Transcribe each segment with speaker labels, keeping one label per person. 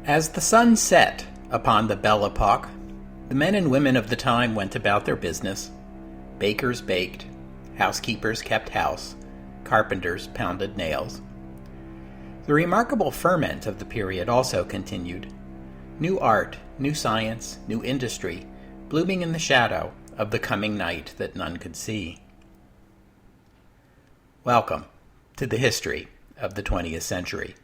Speaker 1: As the sun set upon the Belle Époque, the men and women of the time went about their business. Bakers baked, housekeepers kept house, carpenters pounded nails. The remarkable ferment of the period also continued. New art, new science, new industry, blooming in the shadow of the coming night that none could see. Welcome to the history of the 20th century.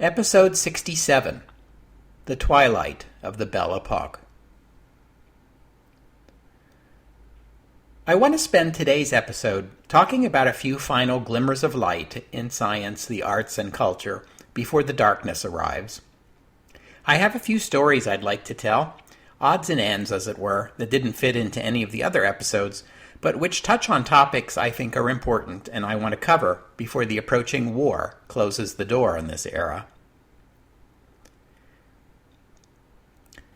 Speaker 1: Episode 67, The Twilight of the Belle Époque. I want to spend today's episode talking about a few final glimmers of light in science, the arts, and culture before the darkness arrives. I have a few stories I'd like to tell, odds and ends as it were, that didn't fit into any of the other episodes, but which touch on topics I think are important and I want to cover before the approaching war closes the door on this era.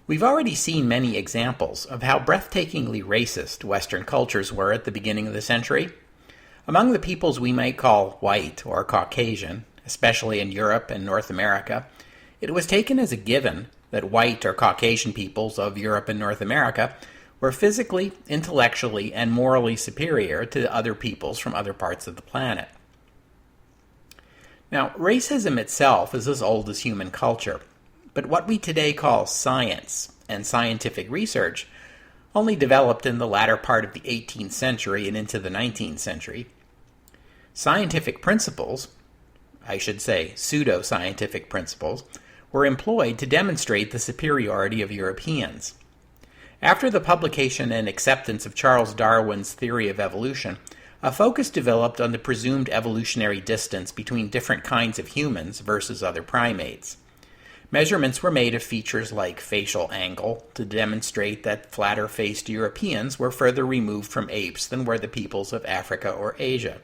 Speaker 1: We've already seen many examples of how breathtakingly racist Western cultures were at the beginning of the century. Among the peoples we might call white or Caucasian, especially in Europe and North America, it was taken as a given that white or Caucasian peoples of Europe and North America were physically, intellectually, and morally superior to other peoples from other parts of the planet. Now, racism itself is as old as human culture. But what we today call science and scientific research only developed in the latter part of the 18th century and into the 19th century. Scientific principles, I should say pseudo-scientific principles, were employed to demonstrate the superiority of Europeans. After the publication and acceptance of Charles Darwin's theory of evolution, a focus developed on the presumed evolutionary distance between different kinds of humans versus other primates. Measurements were made of features like facial angle to demonstrate that flatter-faced Europeans were further removed from apes than were the peoples of Africa or Asia.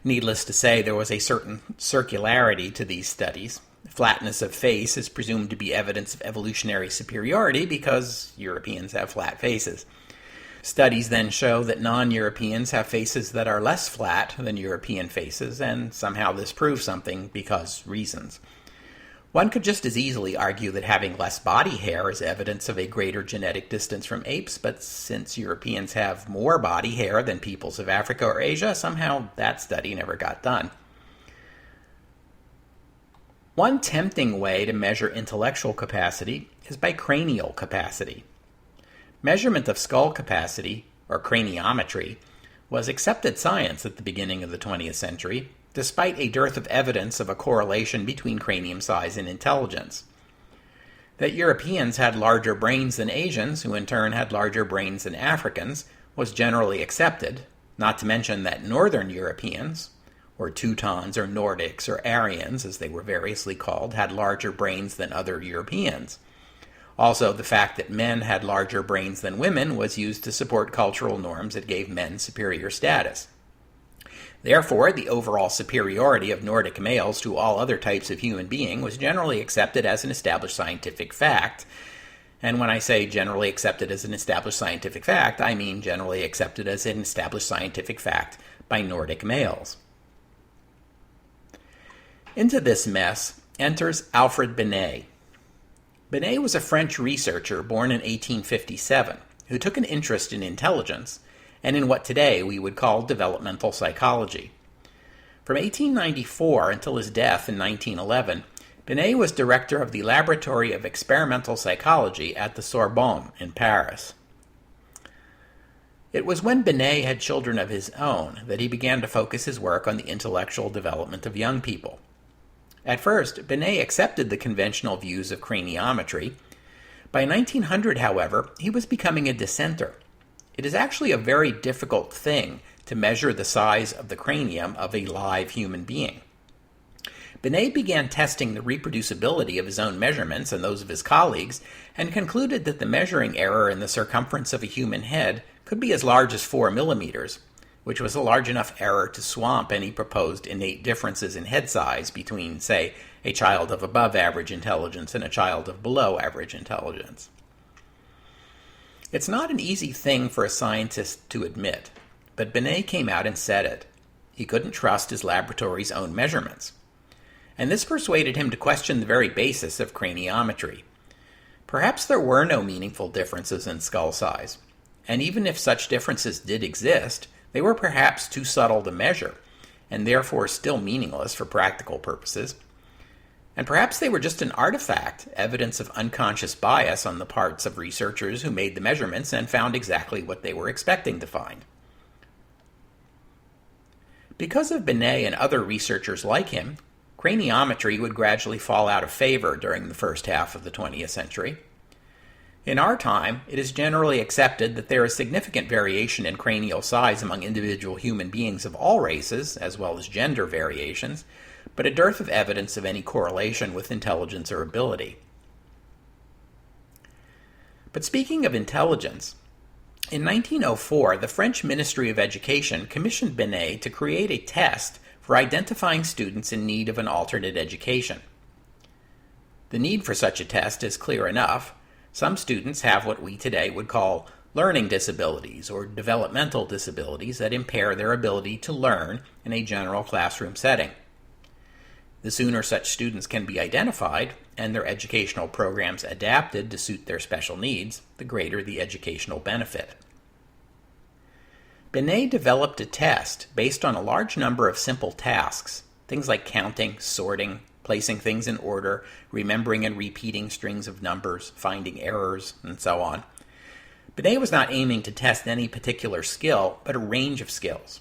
Speaker 1: Needless to say, there was a certain circularity to these studies. Flatness of face is presumed to be evidence of evolutionary superiority because Europeans have flat faces. Studies then show that non-Europeans have faces that are less flat than European faces, and somehow this proves something because reasons. One could just as easily argue that having less body hair is evidence of a greater genetic distance from apes, but since Europeans have more body hair than peoples of Africa or Asia, somehow that study never got done. One tempting way to measure intellectual capacity is by cranial capacity. Measurement of skull capacity, or craniometry, was accepted science at the beginning of the 20th century, despite a dearth of evidence of a correlation between cranium size and intelligence. That Europeans had larger brains than Asians, who in turn had larger brains than Africans, was generally accepted, not to mention that Northern Europeans, or Teutons or Nordics or Aryans, as they were variously called, had larger brains than other Europeans. Also, the fact that men had larger brains than women was used to support cultural norms that gave men superior status. Therefore, the overall superiority of Nordic males to all other types of human being was generally accepted as an established scientific fact. And when I say generally accepted as an established scientific fact, I mean generally accepted as an established scientific fact by Nordic males. Into this mess enters Alfred Binet. Binet was a French researcher born in 1857 who took an interest in intelligence and in what today we would call developmental psychology. From 1894 until his death in 1911, Binet was director of the Laboratory of Experimental Psychology at the Sorbonne in Paris. It was when Binet had children of his own that he began to focus his work on the intellectual development of young people. At first, Binet accepted the conventional views of craniometry. By 1900, however, he was becoming a dissenter. It is actually a very difficult thing to measure the size of the cranium of a live human being. Binet began testing the reproducibility of his own measurements and those of his colleagues, and concluded that the measuring error in the circumference of a human head could be as large as 4 millimeters, which was a large enough error to swamp any proposed innate differences in head size between, say, a child of above average intelligence and a child of below average intelligence. It's not an easy thing for a scientist to admit, but Binet came out and said it. He couldn't trust his laboratory's own measurements. And this persuaded him to question the very basis of craniometry. Perhaps there were no meaningful differences in skull size, and even if such differences did exist, they were perhaps too subtle to measure, and therefore still meaningless for practical purposes. And perhaps they were just an artifact, evidence of unconscious bias on the parts of researchers who made the measurements and found exactly what they were expecting to find. Because of Binet and other researchers like him, craniometry would gradually fall out of favor during the first half of the 20th century. In our time, it is generally accepted that there is significant variation in cranial size among individual human beings of all races, as well as gender variations, but a dearth of evidence of any correlation with intelligence or ability. But speaking of intelligence, in 1904, the French Ministry of Education commissioned Binet to create a test for identifying students in need of an alternate education. The need for such a test is clear enough. Some students have what we today would call learning disabilities or developmental disabilities that impair their ability to learn in a general classroom setting. The sooner such students can be identified and their educational programs adapted to suit their special needs, the greater the educational benefit. Binet developed a test based on a large number of simple tasks, things like counting, sorting, placing things in order, remembering and repeating strings of numbers, finding errors, and so on. Binet was not aiming to test any particular skill, but a range of skills.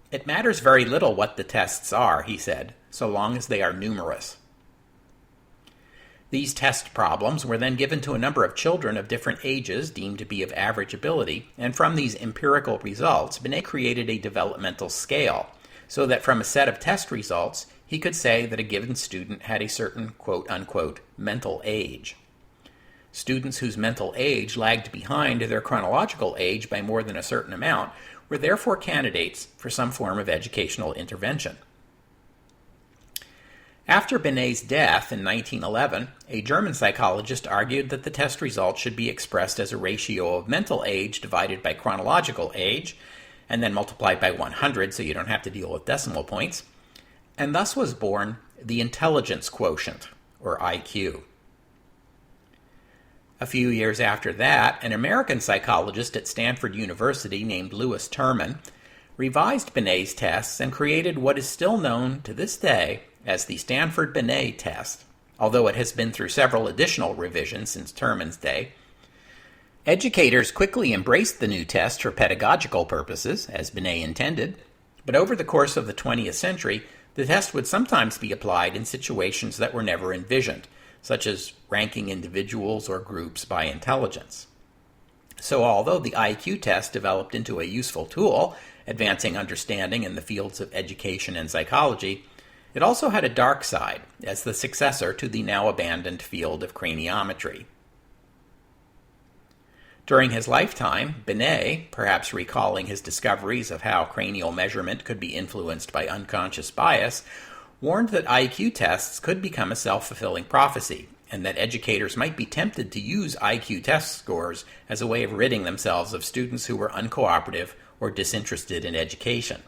Speaker 1: It matters very little what the tests are, he said, so long as they are numerous. These test problems were then given to a number of children of different ages deemed to be of average ability, and from these empirical results, Binet created a developmental scale, so that from a set of test results, he could say that a given student had a certain quote-unquote mental age. Students whose mental age lagged behind their chronological age by more than a certain amount were therefore candidates for some form of educational intervention. After Binet's death in 1911, a German psychologist argued that the test results should be expressed as a ratio of mental age divided by chronological age, and then multiplied by 100 so you don't have to deal with decimal points, and thus was born the intelligence quotient, or IQ. A few years after that, an American psychologist at Stanford University named Louis Terman revised Binet's tests and created what is still known to this day as the Stanford-Binet test, although it has been through several additional revisions since Terman's day. Educators quickly embraced the new test for pedagogical purposes, as Binet intended, but over the course of the 20th century, the test would sometimes be applied in situations that were never envisioned, such as ranking individuals or groups by intelligence. So although the IQ test developed into a useful tool, advancing understanding in the fields of education and psychology, it also had a dark side as the successor to the now abandoned field of craniometry. During his lifetime, Binet, perhaps recalling his discoveries of how cranial measurement could be influenced by unconscious bias, warned that IQ tests could become a self-fulfilling prophecy, and that educators might be tempted to use IQ test scores as a way of ridding themselves of students who were uncooperative or disinterested in education.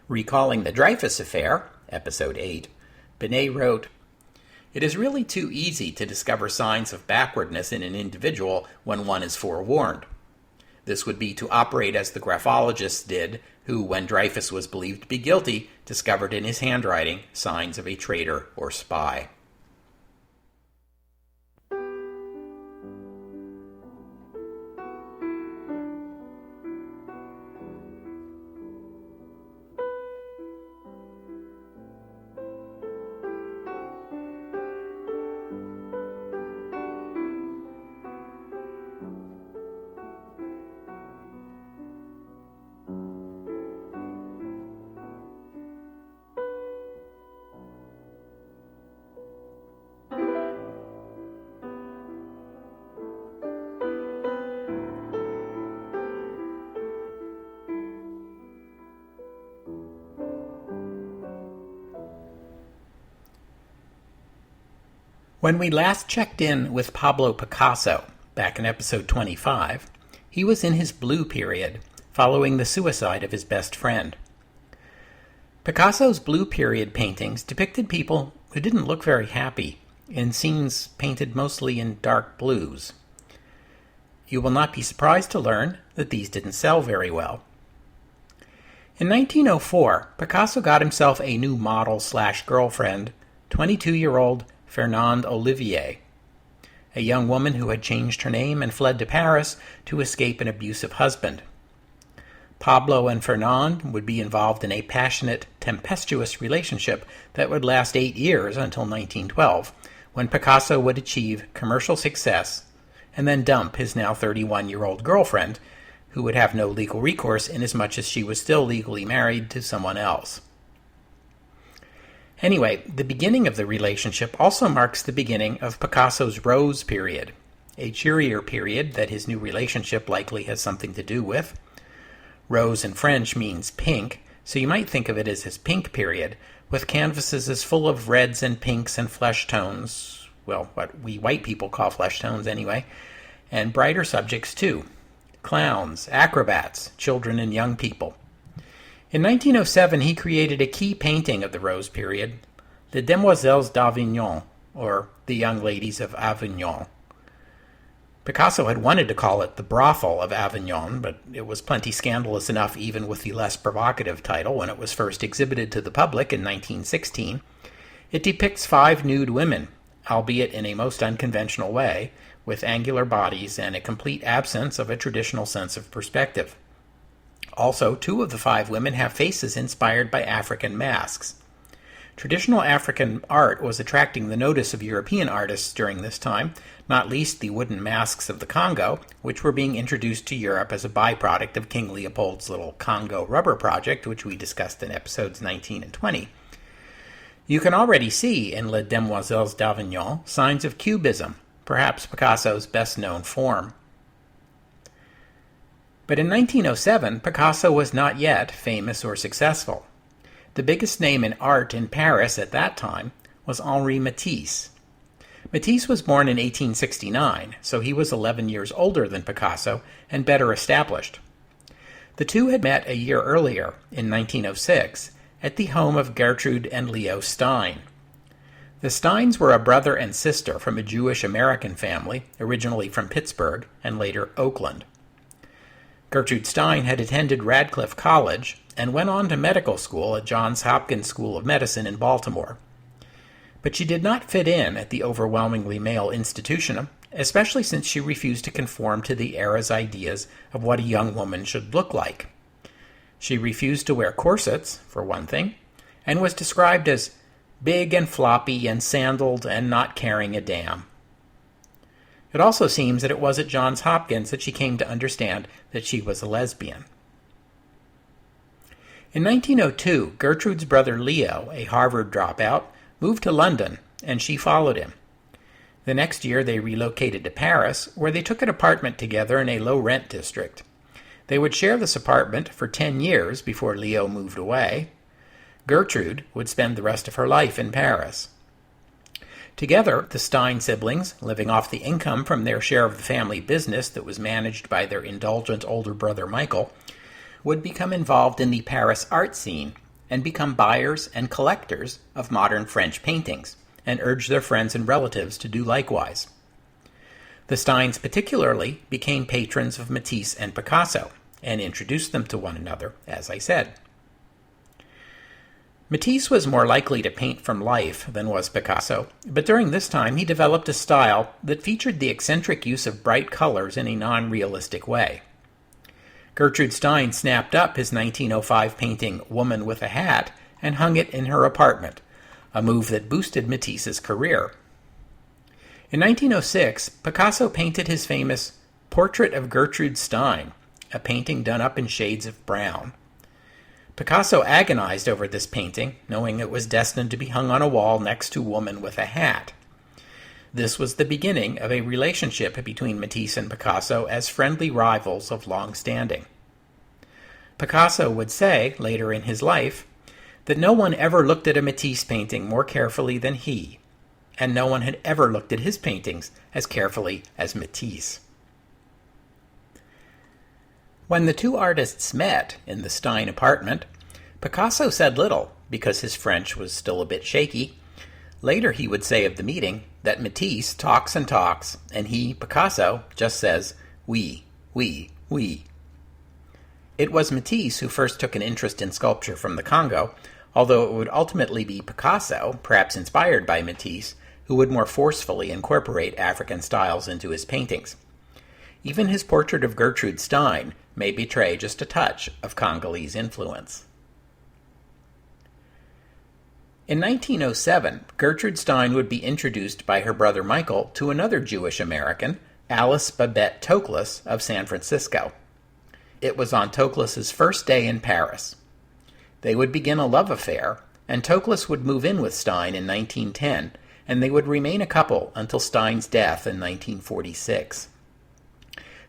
Speaker 1: Recalling the Dreyfus Affair, Episode 8, Binet wrote, "It is really too easy to discover signs of backwardness in an individual when one is forewarned. This would be to operate as the graphologists did, who, when Dreyfus was believed to be guilty, discovered in his handwriting signs of a traitor or spy." When we last checked in with Pablo Picasso, back in episode 25, he was in his blue period, following the suicide of his best friend. Picasso's blue period paintings depicted people who didn't look very happy, in scenes painted mostly in dark blues. You will not be surprised to learn that these didn't sell very well. In 1904, Picasso got himself a new model/girlfriend, 22-year-old Fernande Olivier, a young woman who had changed her name and fled to Paris to escape an abusive husband. Pablo and Fernande would be involved in a passionate, tempestuous relationship that would last 8 years until 1912, when Picasso would achieve commercial success and then dump his now 31-year-old girlfriend, who would have no legal recourse inasmuch as she was still legally married to someone else. Anyway, the beginning of the relationship also marks the beginning of Picasso's Rose period, a cheerier period that his new relationship likely has something to do with. Rose in French means pink, so you might think of it as his pink period, with canvases as full of reds and pinks and flesh tones, well, what we white people call flesh tones anyway, and brighter subjects too. Clowns, acrobats, children and young people. In 1907, he created a key painting of the Rose period, Les Demoiselles d'Avignon, or The Young Ladies of Avignon. Picasso had wanted to call it The Brothel of Avignon, but it was plenty scandalous enough even with the less provocative title when it was first exhibited to the public in 1916. It depicts 5 nude women, albeit in a most unconventional way, with angular bodies and a complete absence of a traditional sense of perspective. Also, 2 of the 5 women have faces inspired by African masks. Traditional African art was attracting the notice of European artists during this time, not least the wooden masks of the Congo, which were being introduced to Europe as a byproduct of King Leopold's little Congo rubber project, which we discussed in episodes 19 and 20. You can already see in Les Demoiselles d'Avignon signs of Cubism, perhaps Picasso's best-known form. But in 1907, Picasso was not yet famous or successful. The biggest name in art in Paris at that time was Henri Matisse. Matisse was born in 1869, so he was 11 years older than Picasso and better established. The two had met a year earlier, in 1906, at the home of Gertrude and Leo Stein. The Steins were a brother and sister from a Jewish-American family, originally from Pittsburgh and later Oakland. Gertrude Stein had attended Radcliffe College and went on to medical school at Johns Hopkins School of Medicine in Baltimore. But she did not fit in at the overwhelmingly male institution, especially since she refused to conform to the era's ideas of what a young woman should look like. She refused to wear corsets, for one thing, and was described as big and floppy and sandaled and not caring a damn. It also seems that it was at Johns Hopkins that she came to understand that she was a lesbian. In 1902, Gertrude's brother Leo, a Harvard dropout, moved to London, and she followed him. The next year they relocated to Paris, where they took an apartment together in a low-rent district. They would share this apartment for 10 years before Leo moved away. Gertrude would spend the rest of her life in Paris. Together, the Stein siblings, living off the income from their share of the family business that was managed by their indulgent older brother Michael, would become involved in the Paris art scene and become buyers and collectors of modern French paintings, and urge their friends and relatives to do likewise. The Steins particularly became patrons of Matisse and Picasso, and introduced them to one another, as I said. Matisse was more likely to paint from life than was Picasso, but during this time he developed a style that featured the eccentric use of bright colors in a non-realistic way. Gertrude Stein snapped up his 1905 painting Woman with a Hat and hung it in her apartment, a move that boosted Matisse's career. In 1906, Picasso painted his famous Portrait of Gertrude Stein, a painting done up in shades of brown. Picasso agonized over this painting, knowing it was destined to be hung on a wall next to Woman with a Hat. This was the beginning of a relationship between Matisse and Picasso as friendly rivals of long standing. Picasso would say, later in his life, that no one ever looked at a Matisse painting more carefully than he. and no one had ever looked at his paintings as carefully as Matisse. When the two artists met in the Stein apartment, Picasso said little because his French was still a bit shaky. Later he would say of the meeting that Matisse talks and talks, and he, Picasso, just says, oui, oui, oui. It was Matisse who first took an interest in sculpture from the Congo, although it would ultimately be Picasso, perhaps inspired by Matisse, who would more forcefully incorporate African styles into his paintings. Even his portrait of Gertrude Stein may betray just a touch of Congolese influence. In 1907, Gertrude Stein would be introduced by her brother Michael to another Jewish American, Alice Babette Toklas of San Francisco. It was on Toklas's first day in Paris. They would begin a love affair, and Toklas would move in with Stein in 1910, and they would remain a couple until Stein's death in 1946.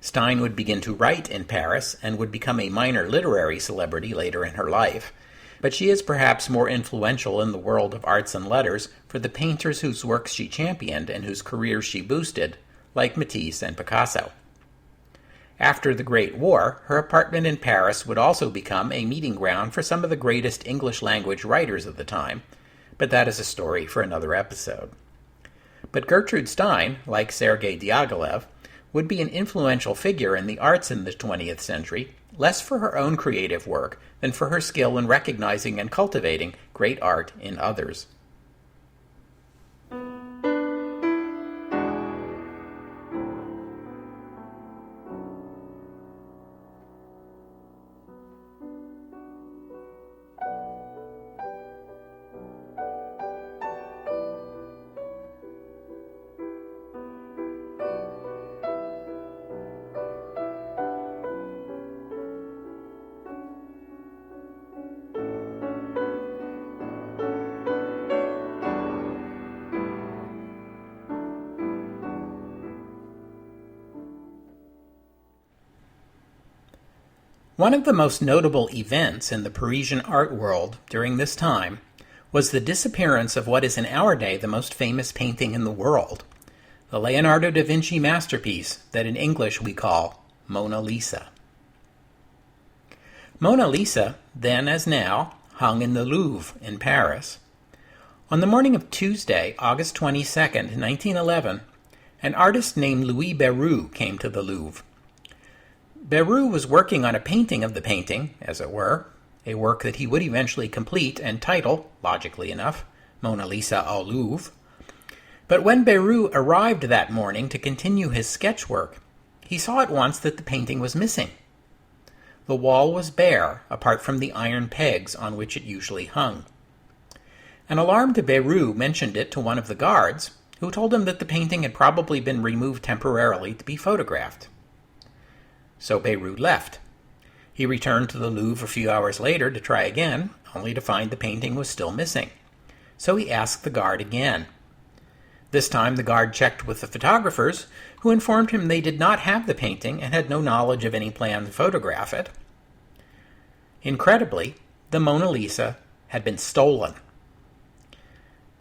Speaker 1: Stein would begin to write in Paris and would become a minor literary celebrity later in her life, but she is perhaps more influential in the world of arts and letters for the painters whose works she championed and whose careers she boosted, like Matisse and Picasso. After the Great War, her apartment in Paris would also become a meeting ground for some of the greatest English-language writers of the time, but that is a story for another episode. But Gertrude Stein, like Sergei Diaghilev, would be an influential figure in the arts in the 20th century, less for her own creative work than for her skill in recognizing and cultivating great art in others. One of the most notable events in the Parisian art world during this time was the disappearance of what is in our day the most famous painting in the world, the Leonardo da Vinci masterpiece that in English we call Mona Lisa. Mona Lisa, then as now, hung in the Louvre in Paris. On the morning of Tuesday, August 22nd, 1911, an artist named Louis Béroux came to the Louvre. Béroux was working on a painting of the painting, as it were, a work that he would eventually complete and title, logically enough, Mona Lisa au Louvre. But when Béroux arrived that morning to continue his sketch work, he saw at once that the painting was missing. The wall was bare, apart from the iron pegs on which it usually hung. An alarmed Béroux mentioned it to one of the guards, who told him that the painting had probably been removed temporarily to be photographed. So Béroux left. He returned to the Louvre a few hours later to try again, only to find the painting was still missing. So he asked the guard again. This time the guard checked with the photographers, who informed him they did not have the painting and had no knowledge of any plan to photograph it. Incredibly, the Mona Lisa had been stolen.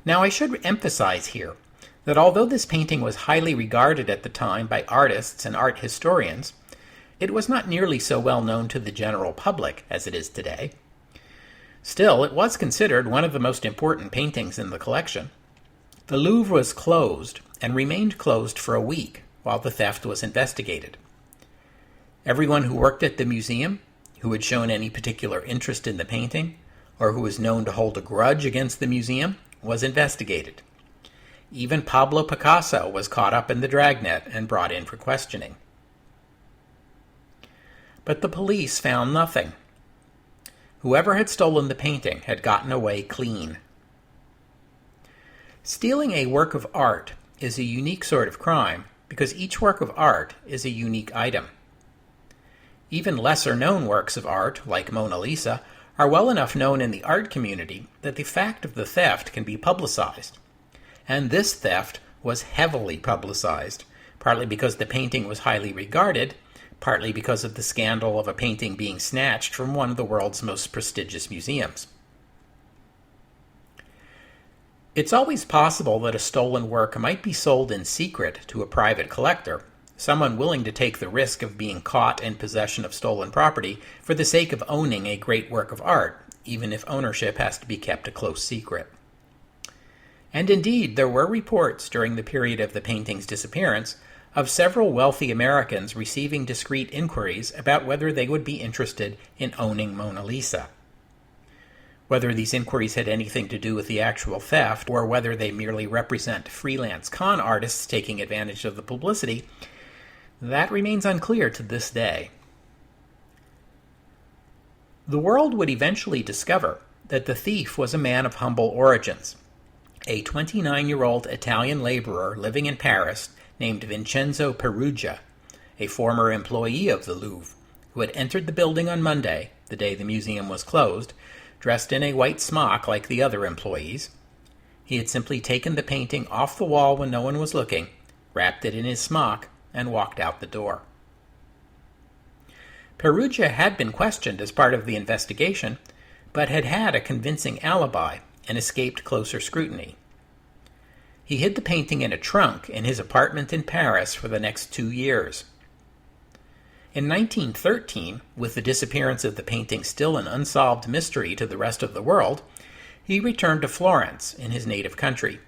Speaker 1: Now I should emphasize here that although this painting was highly regarded at the time by artists and art historians, it was not nearly so well known to the general public as it is today. Still, it was considered one of the most important paintings in the collection. The Louvre was closed and remained closed for a week while the theft was investigated. Everyone who worked at the museum, who had shown any particular interest in the painting, or who was known to hold a grudge against the museum, was investigated. Even Pablo Picasso was caught up in the dragnet and brought in for questioning. But the police found nothing. Whoever had stolen the painting had gotten away clean. Stealing a work of art is a unique sort of crime because each work of art is a unique item. Even lesser-known works of art, like Mona Lisa, are well enough known in the art community that the fact of the theft can be publicized. And this theft was heavily publicized, partly because the painting was highly regarded, partly because of the scandal of a painting being snatched from one of the world's most prestigious museums. It's always possible that a stolen work might be sold in secret to a private collector, someone willing to take the risk of being caught in possession of stolen property for the sake of owning a great work of art, even if ownership has to be kept a close secret. And indeed, there were reports during the period of the painting's disappearance of several wealthy Americans receiving discreet inquiries about whether they would be interested in owning Mona Lisa. Whether these inquiries had anything to do with the actual theft, or whether they merely represent freelance con artists taking advantage of the publicity, that remains unclear to this day. The world would eventually discover that the thief was a man of humble origins, a 29-year-old Italian laborer living in Paris named Vincenzo Peruggia, a former employee of the Louvre, who had entered the building on Monday, the day the museum was closed, dressed in a white smock like the other employees. He had simply taken the painting off the wall when no one was looking, wrapped it in his smock, and walked out the door. Peruggia had been questioned as part of the investigation, but had had a convincing alibi and escaped closer scrutiny. He hid the painting in a trunk in his apartment in Paris for the next 2 years. In 1913, with the disappearance of the painting still an unsolved mystery to the rest of the world, he returned to Florence, in his native country.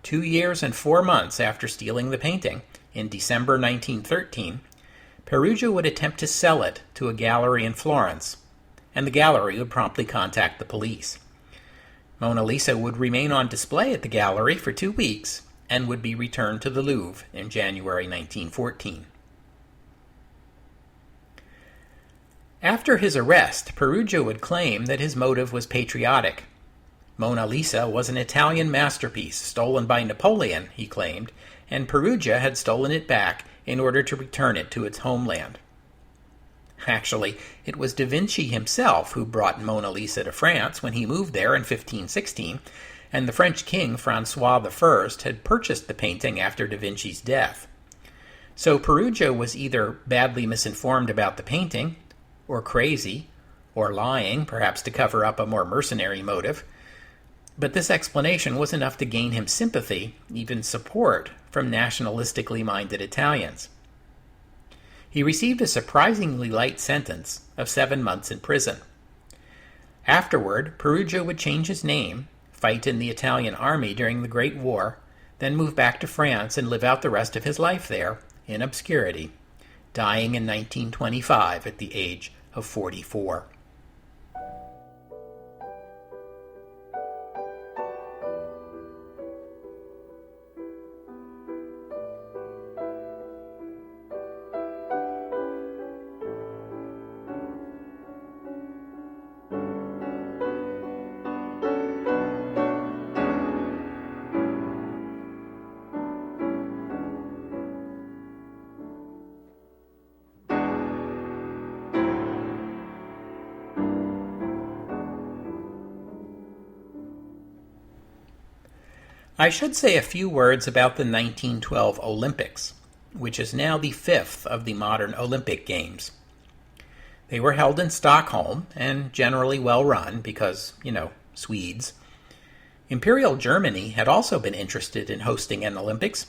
Speaker 1: 2 years and 4 months after stealing the painting, in December 1913, Peruggia would attempt to sell it to a gallery in Florence, and the gallery would promptly contact the police. Mona Lisa would remain on display at the gallery for 2 weeks and would be returned to the Louvre in January 1914. After his arrest, Peruggia would claim that his motive was patriotic. Mona Lisa was an Italian masterpiece stolen by Napoleon, he claimed, and Peruggia had stolen it back in order to return it to its homeland. Actually, it was Da Vinci himself who brought Mona Lisa to France when he moved there in 1516, and the French king Francois I had purchased the painting after Da Vinci's death. So Peruggia was either badly misinformed about the painting, or crazy, or lying, perhaps to cover up a more mercenary motive. But this explanation was enough to gain him sympathy, even support, from nationalistically minded Italians. He received a surprisingly light sentence of 7 months in prison. Afterward, Peruggia would change his name, fight in the Italian army during the Great War, then move back to France and live out the rest of his life there, in obscurity, dying in 1925 at the age of 44. I should say a few words about the 1912 Olympics, which is now the 5th of the modern Olympic Games. They were held in Stockholm and generally well run because, Swedes. Imperial Germany had also been interested in hosting an Olympics,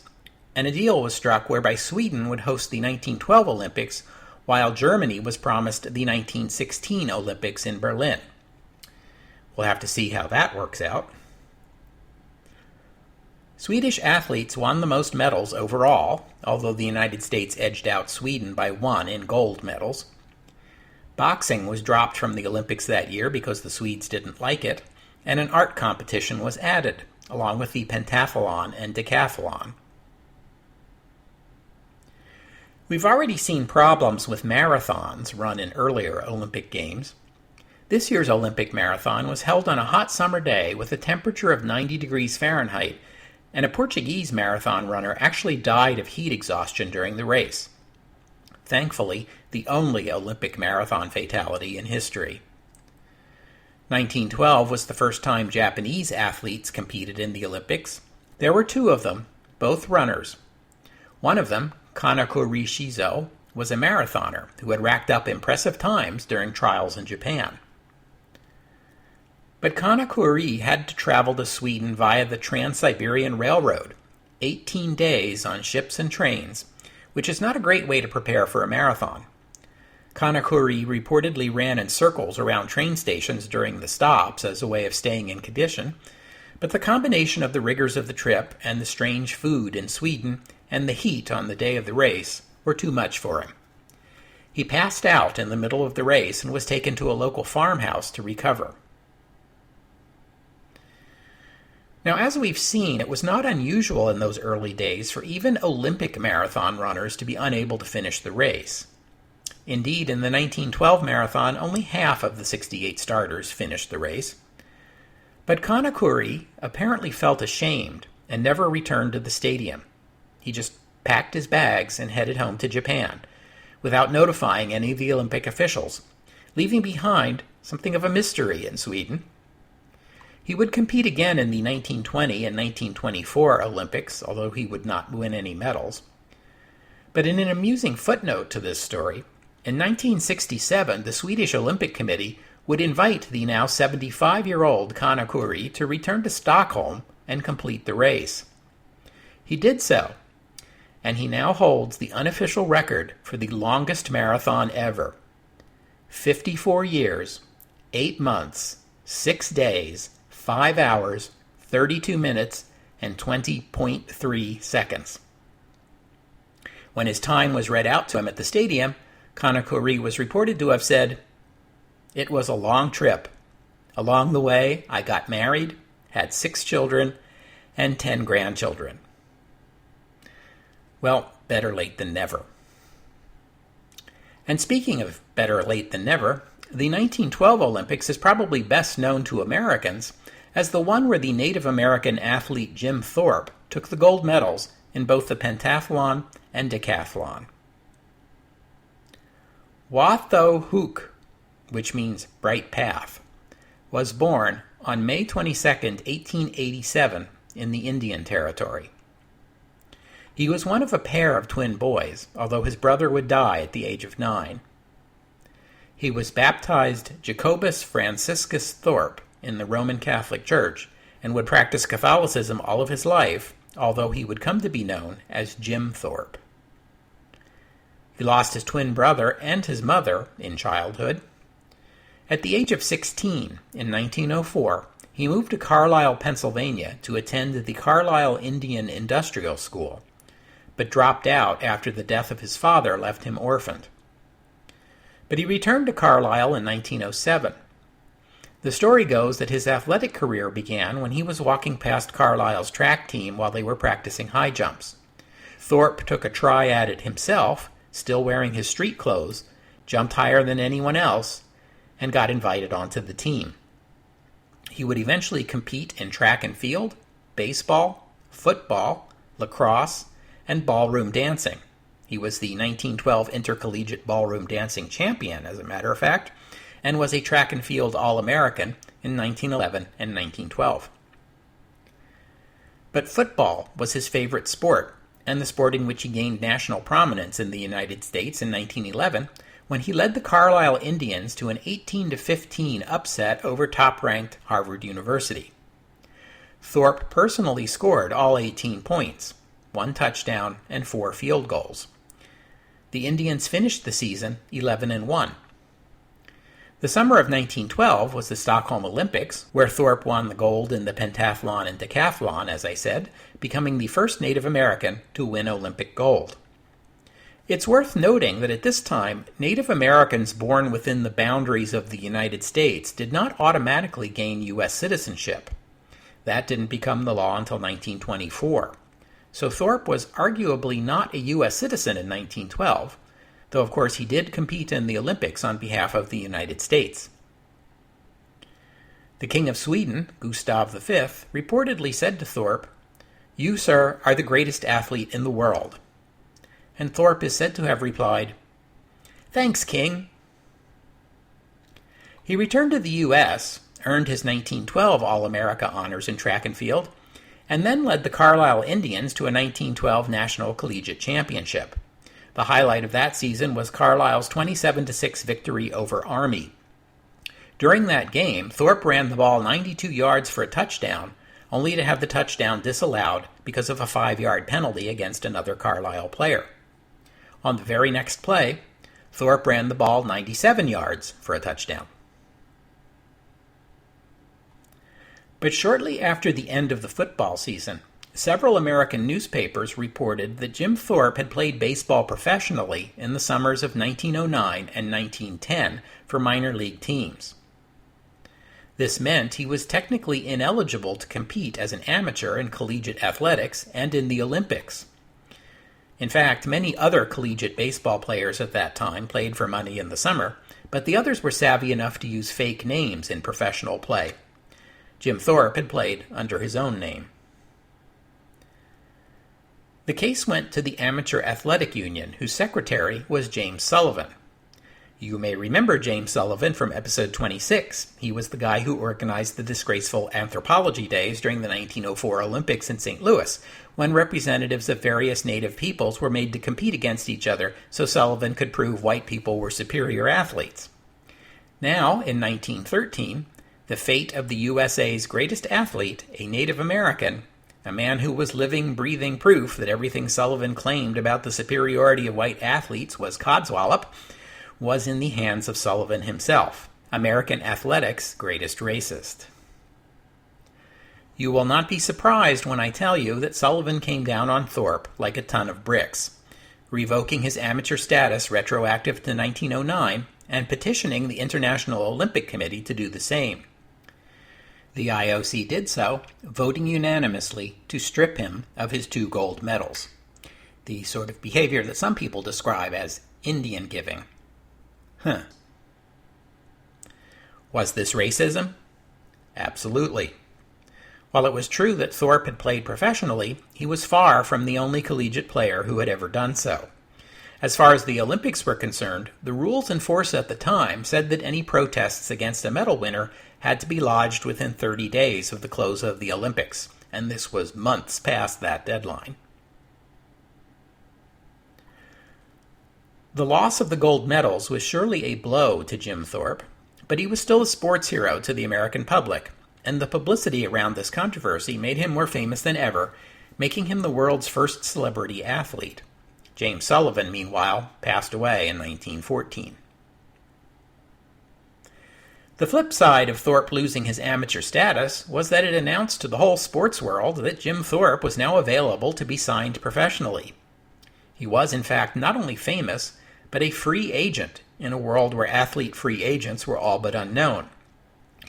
Speaker 1: and a deal was struck whereby Sweden would host the 1912 Olympics while Germany was promised the 1916 Olympics in Berlin. We'll have to see how that works out. Swedish athletes won the most medals overall, although the United States edged out Sweden by 1 in gold medals. Boxing was dropped from the Olympics that year because the Swedes didn't like it, and an art competition was added, along with the pentathlon and decathlon. We've already seen problems with marathons run in earlier Olympic Games. This year's Olympic marathon was held on a hot summer day with a temperature of 90 degrees Fahrenheit, and a Portuguese marathon runner actually died of heat exhaustion during the race. Thankfully, the only Olympic marathon fatality in history. 1912 was the first time Japanese athletes competed in the Olympics. There were 2 of them, both runners. One of them, Kanekuri Shizo, was a marathoner who had racked up impressive times during trials in Japan. But Conakry had to travel to Sweden via the Trans-Siberian Railroad, 18 days on ships and trains, which is not a great way to prepare for a marathon. Conakry reportedly ran in circles around train stations during the stops as a way of staying in condition, but the combination of the rigors of the trip and the strange food in Sweden and the heat on the day of the race were too much for him. He passed out in the middle of the race and was taken to a local farmhouse to recover. Now, as we've seen, it was not unusual in those early days for even Olympic marathon runners to be unable to finish the race. Indeed, in the 1912 marathon, only half of the 68 starters finished the race. But Conakry apparently felt ashamed and never returned to the stadium. He just packed his bags and headed home to Japan, without notifying any of the Olympic officials, leaving behind something of a mystery in Sweden. He would compete again in the 1920 and 1924 Olympics, although he would not win any medals. But in an amusing footnote to this story, in 1967, the Swedish Olympic Committee would invite the now 75-year-old Conakry to return to Stockholm and complete the race. He did so, and he now holds the unofficial record for the longest marathon ever. 54 years, 8 months, 6 days, 5 hours, 32 minutes, and 20.3 seconds. When his time was read out to him at the stadium, Conakry was reported to have said, "It was a long trip. Along the way, I got married, had 6 children, and 10 grandchildren." Well, better late than never. And speaking of better late than never, the 1912 Olympics is probably best known to Americans as the one where the Native American athlete Jim Thorpe took the gold medals in both the pentathlon and decathlon. Watho Hook, which means bright path, was born on May 22, 1887, in the Indian Territory. He was one of a pair of twin boys, although his brother would die at the age of 9. He was baptized Jacobus Franciscus Thorpe in the Roman Catholic Church and would practice Catholicism all of his life, although he would come to be known as Jim Thorpe. He lost his twin brother and his mother in childhood. At the age of 16, in 1904, he moved to Carlisle, Pennsylvania to attend the Carlisle Indian Industrial School, but dropped out after the death of his father left him orphaned. But he returned to Carlisle in 1907. The story goes that his athletic career began when he was walking past Carlisle's track team while they were practicing high jumps. Thorpe took a try at it himself, still wearing his street clothes, jumped higher than anyone else, and got invited onto the team. He would eventually compete in track and field, baseball, football, lacrosse, and ballroom dancing. He was the 1912 Intercollegiate Ballroom Dancing Champion, as a matter of fact, and was a track and field All-American in 1911 and 1912. But football was his favorite sport, and the sport in which he gained national prominence in the United States in 1911, when he led the Carlisle Indians to an 18-15 upset over top-ranked Harvard University. Thorpe personally scored all 18 points, 1 touchdown, and 4 field goals. The Indians finished the season 11-1. The summer of 1912 was the Stockholm Olympics, where Thorpe won the gold in the pentathlon and decathlon, as I said, becoming the first Native American to win Olympic gold. It's worth noting that at this time, Native Americans born within the boundaries of the United States did not automatically gain U.S. citizenship. That didn't become the law until 1924. So Thorpe was arguably not a U.S. citizen in 1912, though of course he did compete in the Olympics on behalf of the United States. The King of Sweden, Gustav V, reportedly said to Thorpe, "You, sir, are the greatest athlete in the world." And Thorpe is said to have replied, "Thanks, King." He returned to the U.S., earned his 1912 All-America honors in track and field, and then led the Carlisle Indians to a 1912 National Collegiate Championship. The highlight of that season was Carlisle's 27-6 victory over Army. During that game, Thorpe ran the ball 92 yards for a touchdown, only to have the touchdown disallowed because of a 5-yard penalty against another Carlisle player. On the very next play, Thorpe ran the ball 97 yards for a touchdown. But shortly after the end of the football season, several American newspapers reported that Jim Thorpe had played baseball professionally in the summers of 1909 and 1910 for minor league teams. This meant he was technically ineligible to compete as an amateur in collegiate athletics and in the Olympics. In fact, many other collegiate baseball players at that time played for money in the summer, but the others were savvy enough to use fake names in professional play. Jim Thorpe had played under his own name. The case went to the Amateur Athletic Union, whose secretary was James Sullivan. You may remember James Sullivan from episode 26. He was the guy who organized the disgraceful anthropology days during the 1904 Olympics in St. Louis, when representatives of various native peoples were made to compete against each other so Sullivan could prove white people were superior athletes. Now, in 1913, the fate of the USA's greatest athlete, a Native American, a man who was living, breathing proof that everything Sullivan claimed about the superiority of white athletes was codswallop, was in the hands of Sullivan himself, American athletics' greatest racist. You will not be surprised when I tell you that Sullivan came down on Thorpe like a ton of bricks, revoking his amateur status retroactive to 1909 and petitioning the International Olympic Committee to do the same. The IOC did so, voting unanimously to strip him of his 2 gold medals, the sort of behavior that some people describe as Indian giving. Was this racism? Absolutely. While it was true that Thorpe had played professionally, he was far from the only collegiate player who had ever done so. As far as the Olympics were concerned, the rules in force at the time said that any protests against a medal winner had to be lodged within 30 days of the close of the Olympics, and this was months past that deadline. The loss of the gold medals was surely a blow to Jim Thorpe, but he was still a sports hero to the American public, and the publicity around this controversy made him more famous than ever, making him the world's first celebrity athlete. James Sullivan, meanwhile, passed away in 1914. The flip side of Thorpe losing his amateur status was that it announced to the whole sports world that Jim Thorpe was now available to be signed professionally. He was, in fact, not only famous, but a free agent in a world where athlete free agents were all but unknown.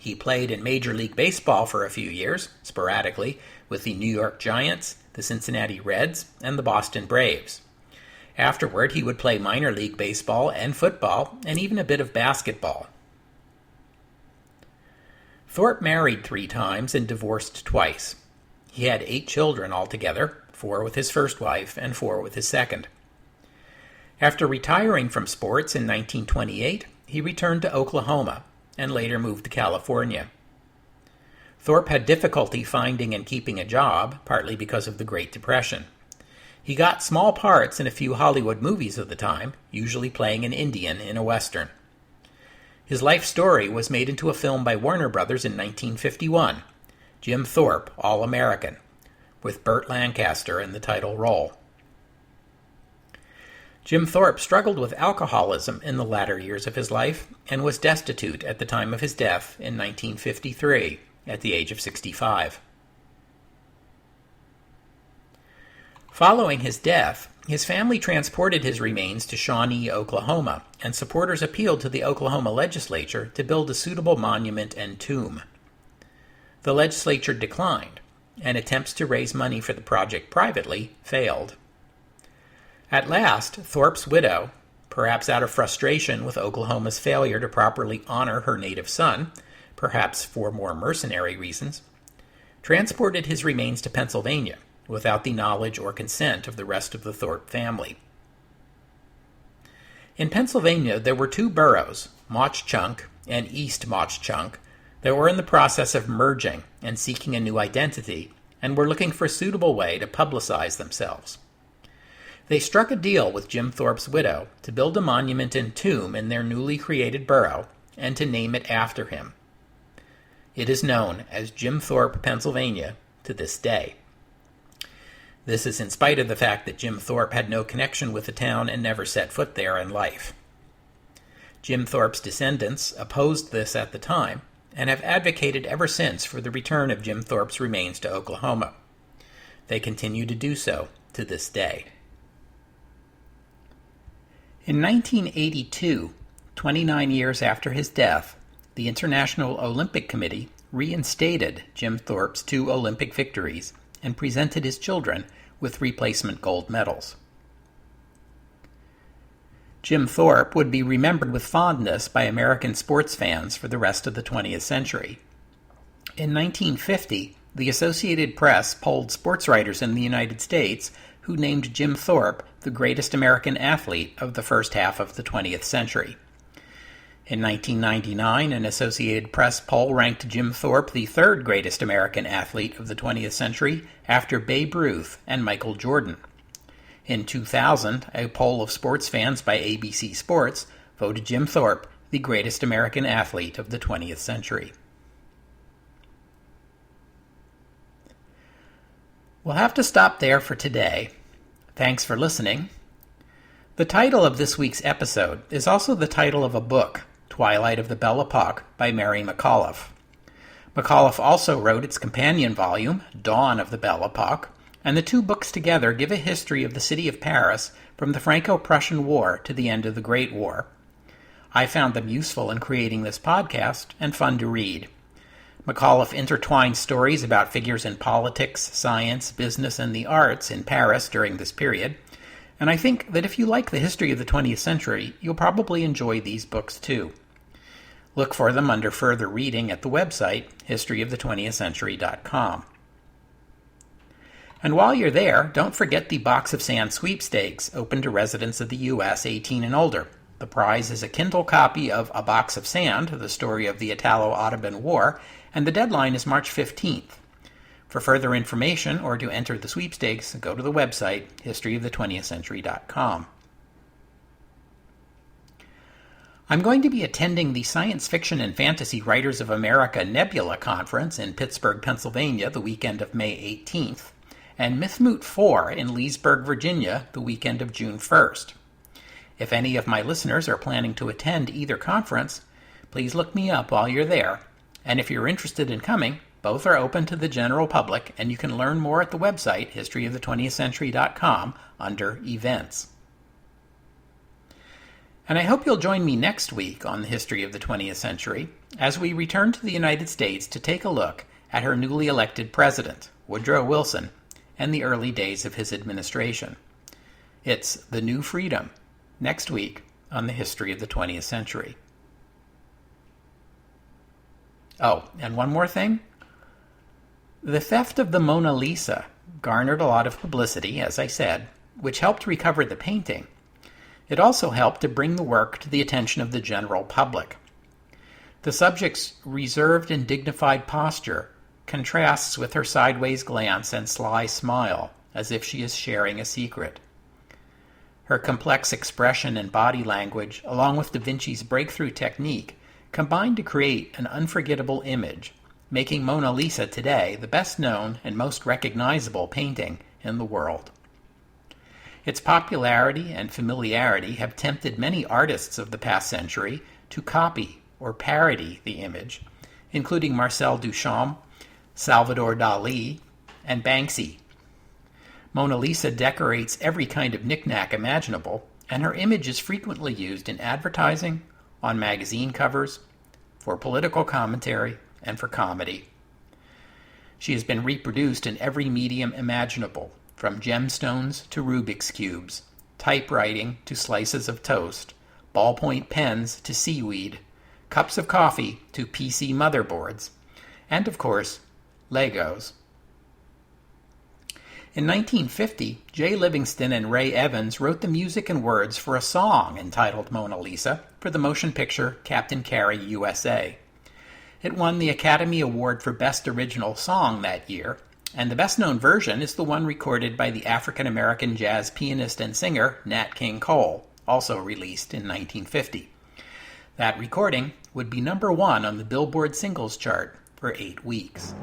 Speaker 1: He played in Major League Baseball for a few years, sporadically, with the New York Giants, the Cincinnati Reds, and the Boston Braves. Afterward, he would play minor league baseball and football, and even a bit of basketball. Thorpe married 3 times and divorced twice. He had 8 children altogether, 4 with his first wife and 4 with his second. After retiring from sports in 1928, he returned to Oklahoma and later moved to California. Thorpe had difficulty finding and keeping a job, partly because of the Great Depression. He got small parts in a few Hollywood movies of the time, usually playing an Indian in a Western. His life story was made into a film by Warner Brothers in 1951, Jim Thorpe, All-American, with Burt Lancaster in the title role. Jim Thorpe struggled with alcoholism in the latter years of his life and was destitute at the time of his death in 1953, at the age of 65. Following his death, his family transported his remains to Shawnee, Oklahoma, and supporters appealed to the Oklahoma legislature to build a suitable monument and tomb. The legislature declined, and attempts to raise money for the project privately failed. At last, Thorpe's widow, perhaps out of frustration with Oklahoma's failure to properly honor her native son, perhaps for more mercenary reasons, transported his remains to Pennsylvania without the knowledge or consent of the rest of the Thorpe family. In Pennsylvania, there were 2 boroughs, Mauch-Chunk and East Mauch-Chunk, that were in the process of merging and seeking a new identity, and were looking for a suitable way to publicize themselves. They struck a deal with Jim Thorpe's widow to build a monument and tomb in their newly created borough and to name it after him. It is known as Jim Thorpe, Pennsylvania, to this day. This is in spite of the fact that Jim Thorpe had no connection with the town and never set foot there in life. Jim Thorpe's descendants opposed this at the time and have advocated ever since for the return of Jim Thorpe's remains to Oklahoma. They continue to do so to this day. In 1982, 29 years after his death, the International Olympic Committee reinstated Jim Thorpe's 2 Olympic victories and presented his children with replacement gold medals. Jim Thorpe would be remembered with fondness by American sports fans for the rest of the 20th century. In 1950, the Associated Press polled sports writers in the United States who named Jim Thorpe the greatest American athlete of the first half of the 20th century. In 1999, an Associated Press poll ranked Jim Thorpe the 3rd greatest American athlete of the 20th century after Babe Ruth and Michael Jordan. In 2000, a poll of sports fans by ABC Sports voted Jim Thorpe the greatest American athlete of the 20th century. We'll have to stop there for today. Thanks for listening. The title of this week's episode is also the title of a book, Twilight of the Belle Époque, by Mary McAuliffe. McAuliffe also wrote its companion volume, Dawn of the Belle Époque, and the 2 books together give a history of the city of Paris from the Franco-Prussian War to the end of the Great War. I found them useful in creating this podcast and fun to read. McAuliffe intertwines stories about figures in politics, science, business, and the arts in Paris during this period, and I think that if you like the history of the 20th century, you'll probably enjoy these books too. Look for them under further reading at the website, historyofthe20thcentury.com. And while you're there, don't forget the Box of Sand sweepstakes, open to residents of the U.S. 18 and older. The prize is a Kindle copy of A Box of Sand, the story of the Italo-Ottoman War, and the deadline is March 15th. For further information or to enter the sweepstakes, go to the website, historyofthe20thcentury.com. I'm going to be attending the Science Fiction and Fantasy Writers of America Nebula Conference in Pittsburgh, Pennsylvania, the weekend of May 18th, and Mythmoot 4 in Leesburg, Virginia, the weekend of June 1st. If any of my listeners are planning to attend either conference, please look me up while you're there. And if you're interested in coming, both are open to the general public, and you can learn more at the website, historyofthe20thcentury.com, under Events. And I hope you'll join me next week on the history of the 20th century as we return to the United States to take a look at her newly elected president, Woodrow Wilson, and the early days of his administration. It's The New Freedom, next week on the history of the 20th century. Oh, and one more thing. The theft of the Mona Lisa garnered a lot of publicity, as I said, which helped recover the painting. It also helped to bring the work to the attention of the general public. The subject's reserved and dignified posture contrasts with her sideways glance and sly smile, as if she is sharing a secret. Her complex expression and body language, along with Da Vinci's breakthrough technique, combined to create an unforgettable image, making Mona Lisa today the best known and most recognizable painting in the world. Its popularity and familiarity have tempted many artists of the past century to copy or parody the image, including Marcel Duchamp, Salvador Dali, and Banksy. Mona Lisa decorates every kind of knick-knack imaginable, and her image is frequently used in advertising, on magazine covers, for political commentary, and for comedy. She has been reproduced in every medium imaginable, from gemstones to Rubik's Cubes, typewriting to slices of toast, ballpoint pens to seaweed, cups of coffee to PC motherboards, and of course, Legos. In 1950, Jay Livingston and Ray Evans wrote the music and words for a song entitled Mona Lisa for the motion picture Captain Carey USA. It won the Academy Award for Best Original Song that year, and the best-known version is the one recorded by the African-American jazz pianist and singer Nat King Cole, also released in 1950. That recording would be number 1 on the Billboard singles chart for 8 weeks.